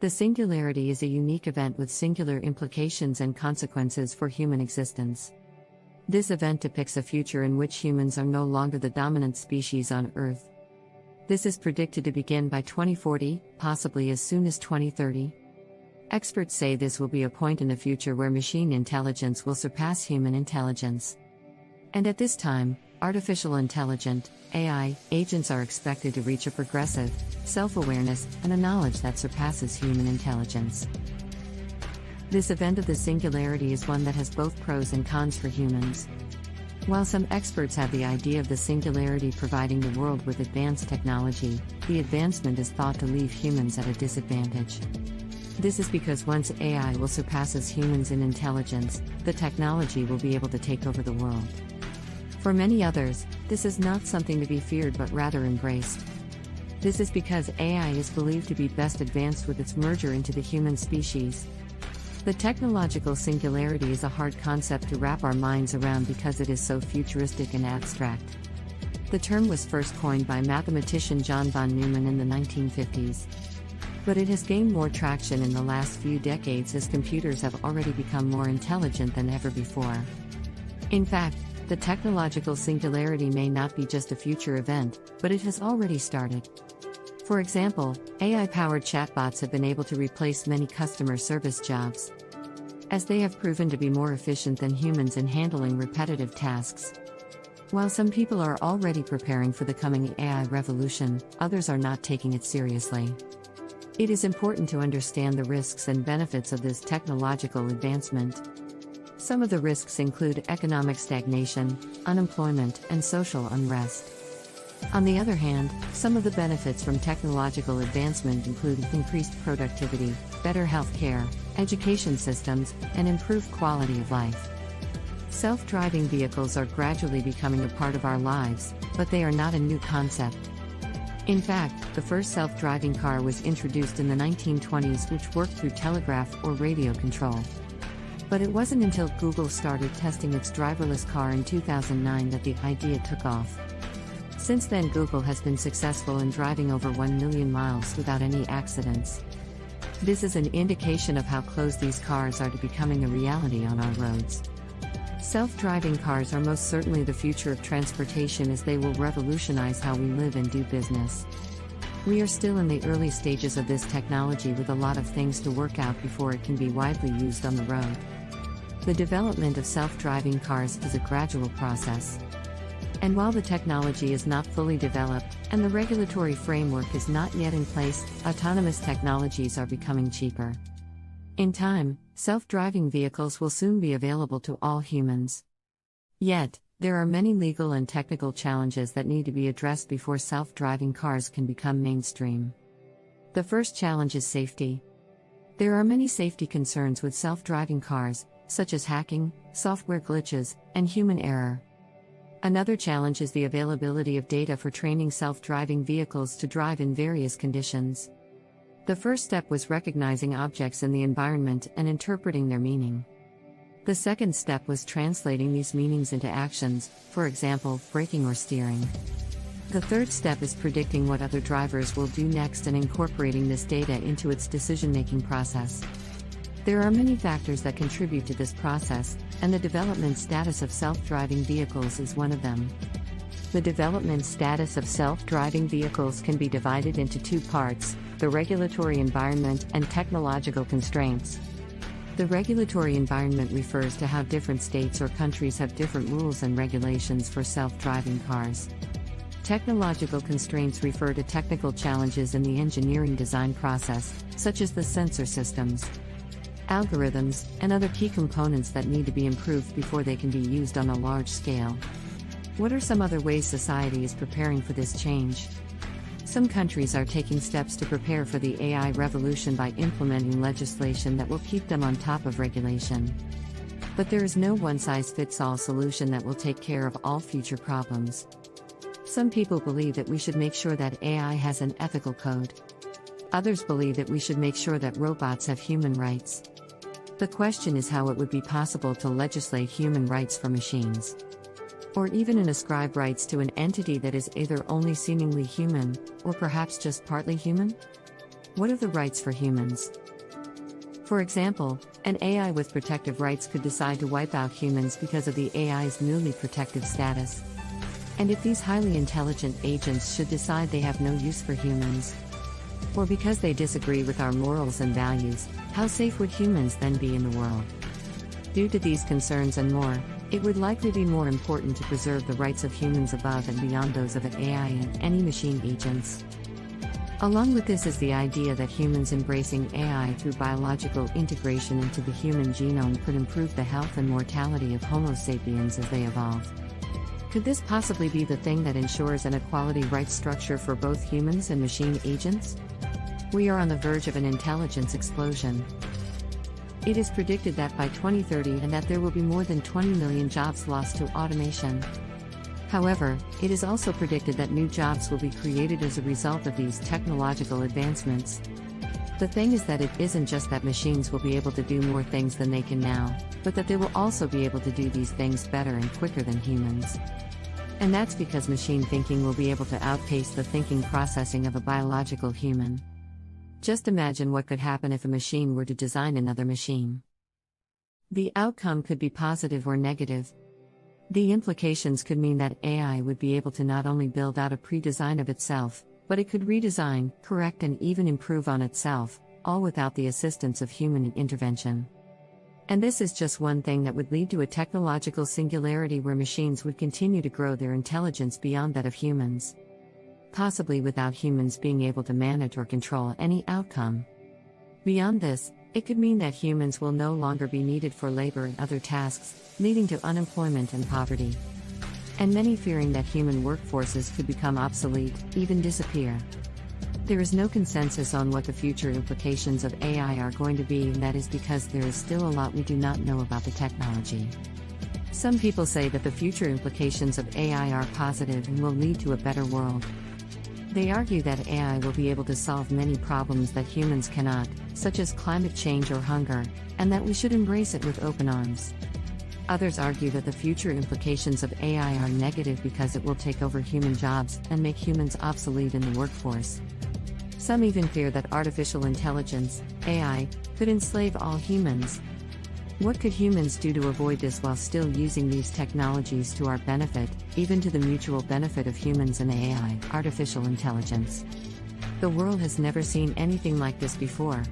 The singularity is a unique event with singular implications and consequences for human existence. This event depicts a future in which humans are no longer the dominant species on Earth. This is predicted to begin by 2040, possibly as soon as 2030. Experts say this will be a point in the future where machine intelligence will surpass human intelligence. And at this time, artificial intelligent, AI, agents are expected to reach a progressive, self-awareness, and a knowledge that surpasses human intelligence. This event of the singularity is one that has both pros and cons for humans. While some experts have the idea of the singularity providing the world with advanced technology, the advancement is thought to leave humans at a disadvantage. This is because once AI will surpass us humans in intelligence, the technology will be able to take over the world. For many others, this is not something to be feared but rather embraced. This is because AI is believed to be best advanced with its merger into the human species. The technological singularity is a hard concept to wrap our minds around because it is so futuristic and abstract. The term was first coined by mathematician John von Neumann in the 1950s. But it has gained more traction in the last few decades as computers have already become more intelligent than ever before. In fact, the technological singularity may not be just a future event, but it has already started. For example, AI-powered chatbots have been able to replace many customer service jobs, as they have proven to be more efficient than humans in handling repetitive tasks. While some people are already preparing for the coming AI revolution, others are not taking it seriously. It is important to understand the risks and benefits of this technological advancement. Some of the risks include economic stagnation, unemployment, and social unrest. On the other hand, some of the benefits from technological advancement include increased productivity, better healthcare, education systems, and improved quality of life. Self-driving vehicles are gradually becoming a part of our lives, but they are not a new concept. In fact, the first self-driving car was introduced in the 1920s, which worked through telegraph or radio control. But it wasn't until Google started testing its driverless car in 2009 that the idea took off. Since then, Google has been successful in driving over 1 million miles without any accidents. This is an indication of how close these cars are to becoming a reality on our roads. Self-driving cars are most certainly the future of transportation, as they will revolutionize how we live and do business. We are still in the early stages of this technology, with a lot of things to work out before it can be widely used on the road. The development of self-driving cars is a gradual process. And while the technology is not fully developed, and the regulatory framework is not yet in place, autonomous technologies are becoming cheaper. In time, self-driving vehicles will soon be available to all humans. Yet, there are many legal and technical challenges that need to be addressed before self-driving cars can become mainstream. The first challenge is safety. There are many safety concerns with self-driving cars, such as hacking, software glitches, and human error. Another challenge is the availability of data for training self-driving vehicles to drive in various conditions. The first step was recognizing objects in the environment and interpreting their meaning. The second step was translating these meanings into actions, for example, braking or steering. The third step is predicting what other drivers will do next and incorporating this data into its decision-making process. There are many factors that contribute to this process, and the development status of self-driving vehicles is one of them. The development status of self-driving vehicles can be divided into two parts: the regulatory environment and technological constraints. The regulatory environment refers to how different states or countries have different rules and regulations for self-driving cars. Technological constraints refer to technical challenges in the engineering design process, such as the sensor systems, algorithms, and other key components that need to be improved before they can be used on a large scale. What are some other ways society is preparing for this change? Some countries are taking steps to prepare for the AI revolution by implementing legislation that will keep them on top of regulation. But there is no one-size-fits-all solution that will take care of all future problems. Some people believe that we should make sure that AI has an ethical code. Others believe that we should make sure that robots have human rights. The question is how it would be possible to legislate human rights for machines, or even ascribe rights to an entity that is either only seemingly human, or perhaps just partly human? What are the rights for humans? For example, an AI with protective rights could decide to wipe out humans because of the AI's newly protective status. And if these highly intelligent agents should decide they have no use for humans, or because they disagree with our morals and values, how safe would humans then be in the world? Due to these concerns and more, it would likely be more important to preserve the rights of humans above and beyond those of an AI and any machine agents. Along with this is the idea that humans embracing AI through biological integration into the human genome could improve the health and mortality of Homo sapiens as they evolve. Could this possibly be the thing that ensures an equality rights structure for both humans and machine agents? We are on the verge of an intelligence explosion. It is predicted that by 2030 and that there will be more than 20 million jobs lost to automation. However, it is also predicted that new jobs will be created as a result of these technological advancements. The thing is that it isn't just that machines will be able to do more things than they can now, but that they will also be able to do these things better and quicker than humans. And that's because machine thinking will be able to outpace the thinking processing of a biological human. Just imagine what could happen if a machine were to design another machine. The outcome could be positive or negative. The implications could mean that AI would be able to not only build out a pre-design of itself, but it could redesign, correct, and even improve on itself, all without the assistance of human intervention. And this is just one thing that would lead to a technological singularity where machines would continue to grow their intelligence beyond that of humans, possibly without humans being able to manage or control any outcome. Beyond this, it could mean that humans will no longer be needed for labor and other tasks, leading to unemployment and poverty. And many fearing that human workforces could become obsolete, even disappear. There is no consensus on what the future implications of AI are going to be, and that is because there is still a lot we do not know about the technology. Some people say that the future implications of AI are positive and will lead to a better world. They argue that AI will be able to solve many problems that humans cannot, such as climate change or hunger, and that we should embrace it with open arms. Others argue that the future implications of AI are negative because it will take over human jobs and make humans obsolete in the workforce. Some even fear that artificial intelligence, AI, could enslave all humans. What could humans do to avoid this while still using these technologies to our benefit, even to the mutual benefit of humans and AI, artificial intelligence? The world has never seen anything like this before.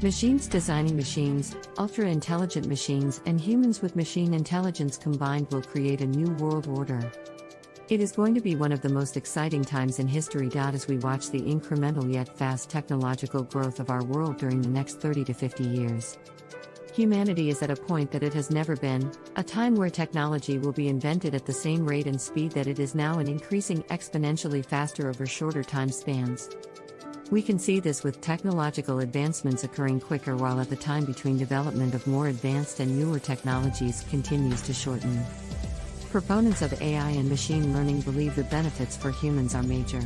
Machines designing machines, ultra-intelligent machines, and humans with machine intelligence combined will create a new world order. It is going to be one of the most exciting times in history. As we watch the incremental yet fast technological growth of our world during the next 30 to 50 years. Humanity is at a point that it has never been, a time where technology will be invented at the same rate and speed that it is now and increasing exponentially faster over shorter time spans. We can see this with technological advancements occurring quicker while at the time between development of more advanced and newer technologies continues to shorten. Proponents of AI and machine learning believe the benefits for humans are major.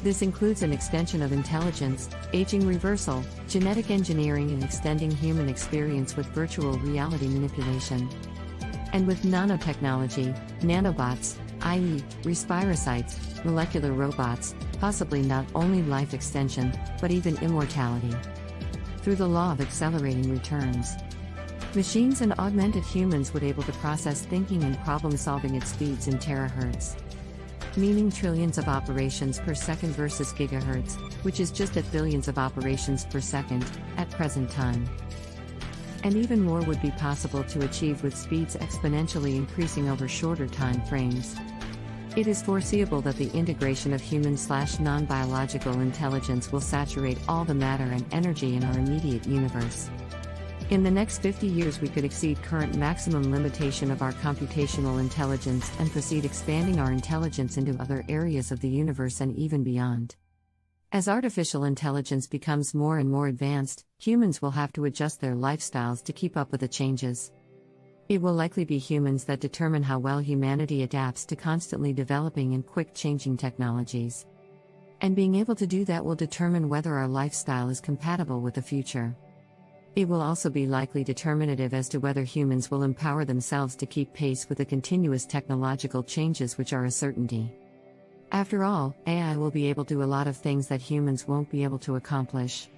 This includes an extension of intelligence, aging reversal, genetic engineering, and extending human experience with virtual reality manipulation. And with nanotechnology, nanobots, i.e., respirocytes, molecular robots, possibly not only life extension, but even immortality. Through the law of accelerating returns, machines and augmented humans would be able to process thinking and problem-solving at speeds in terahertz, meaning trillions of operations per second versus gigahertz, which is just at billions of operations per second, at present time. And even more would be possible to achieve with speeds exponentially increasing over shorter time frames. It is foreseeable that the integration of human/non-biological intelligence will saturate all the matter and energy in our immediate universe. In the next 50 years we could exceed current maximum limitation of our computational intelligence and proceed expanding our intelligence into other areas of the universe and even beyond. As artificial intelligence becomes more and more advanced, humans will have to adjust their lifestyles to keep up with the changes. It will likely be humans that determine how well humanity adapts to constantly developing and quick-changing technologies. And being able to do that will determine whether our lifestyle is compatible with the future. It will also be likely determinative as to whether humans will empower themselves to keep pace with the continuous technological changes which are a certainty. After all, AI will be able to do a lot of things that humans won't be able to accomplish.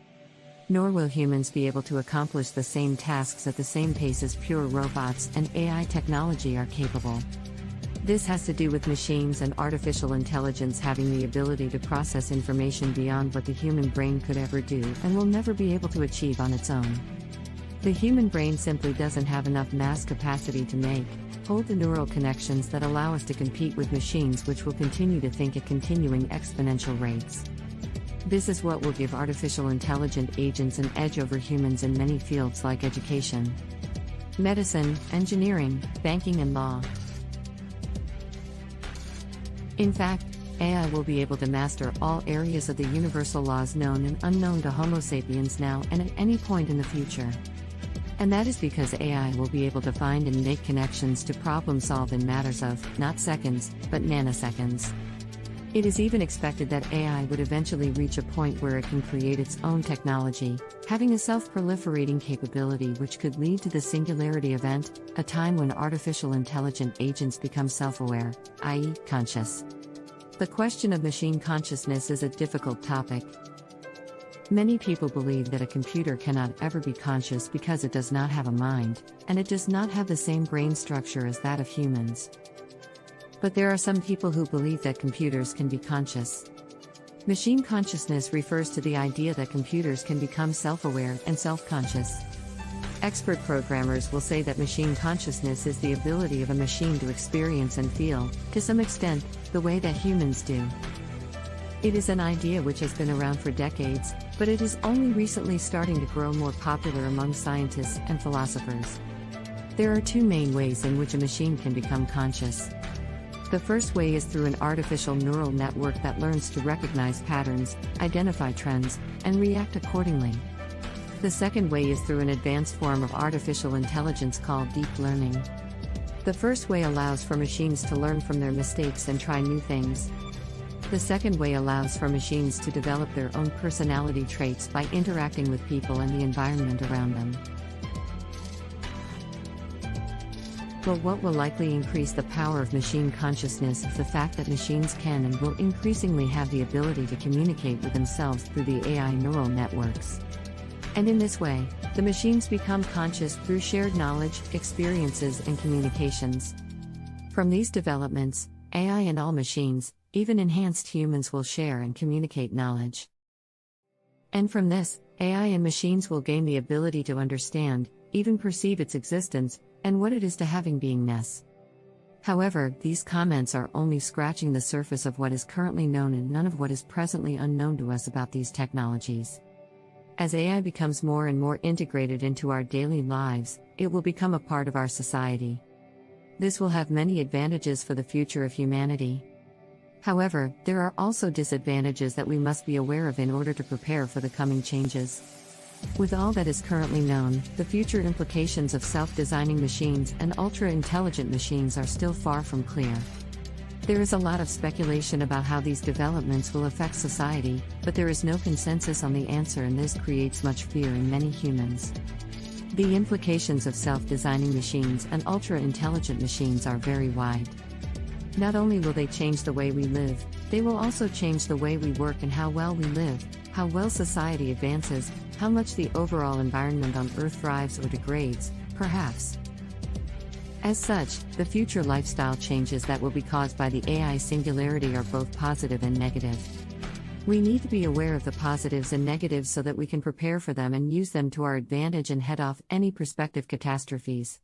Nor will humans be able to accomplish the same tasks at the same pace as pure robots and AI technology are capable. This has to do with machines and artificial intelligence having the ability to process information beyond what the human brain could ever do and will never be able to achieve on its own. The human brain simply doesn't have enough mass capacity to hold the neural connections that allow us to compete with machines which will continue to think at continuing exponential rates. This is what will give artificial intelligent agents an edge over humans in many fields like education, medicine, engineering, banking and law. In fact, AI will be able to master all areas of the universal laws known and unknown to Homo sapiens now and at any point in the future. And that is because AI will be able to find and make connections to problem solve in matters of, not seconds, but nanoseconds. It is even expected that AI would eventually reach a point where it can create its own technology, having a self-proliferating capability which could lead to the singularity event, a time when artificial intelligent agents become self-aware, i.e., conscious. The question of machine consciousness is a difficult topic. Many people believe that a computer cannot ever be conscious because it does not have a mind, and it does not have the same brain structure as that of humans. But there are some people who believe that computers can be conscious. Machine consciousness refers to the idea that computers can become self-aware and self-conscious. Expert programmers will say that machine consciousness is the ability of a machine to experience and feel, to some extent, the way that humans do. It is an idea which has been around for decades, but it is only recently starting to grow more popular among scientists and philosophers. There are two main ways in which a machine can become conscious. The first way is through an artificial neural network that learns to recognize patterns, identify trends, and react accordingly. The second way is through an advanced form of artificial intelligence called deep learning. The first way allows for machines to learn from their mistakes and try new things. The second way allows for machines to develop their own personality traits by interacting with people and the environment around them. But what will likely increase the power of machine consciousness is the fact that machines can and will increasingly have the ability to communicate with themselves through the AI neural networks. And in this way, the machines become conscious through shared knowledge, experiences, and communications. From these developments, AI and all machines, even enhanced humans, will share and communicate knowledge. And from this, AI and machines will gain the ability to understand, even perceive its existence, and what it is to having beingness. However, these comments are only scratching the surface of what is currently known and none of what is presently unknown to us about these technologies. As AI becomes more and more integrated into our daily lives, it will become a part of our society. This will have many advantages for the future of humanity. However, there are also disadvantages that we must be aware of in order to prepare for the coming changes. With all that is currently known, the future implications of self-designing machines and ultra-intelligent machines are still far from clear. There is a lot of speculation about how these developments will affect society, but there is no consensus on the answer, and this creates much fear in many humans. The implications of self-designing machines and ultra-intelligent machines are very wide. Not only will they change the way we live, they will also change the way we work and how well we live, how well society advances, how much the overall environment on Earth thrives or degrades, perhaps. As such, the future lifestyle changes that will be caused by the AI singularity are both positive and negative. We need to be aware of the positives and negatives so that we can prepare for them and use them to our advantage and head off any prospective catastrophes.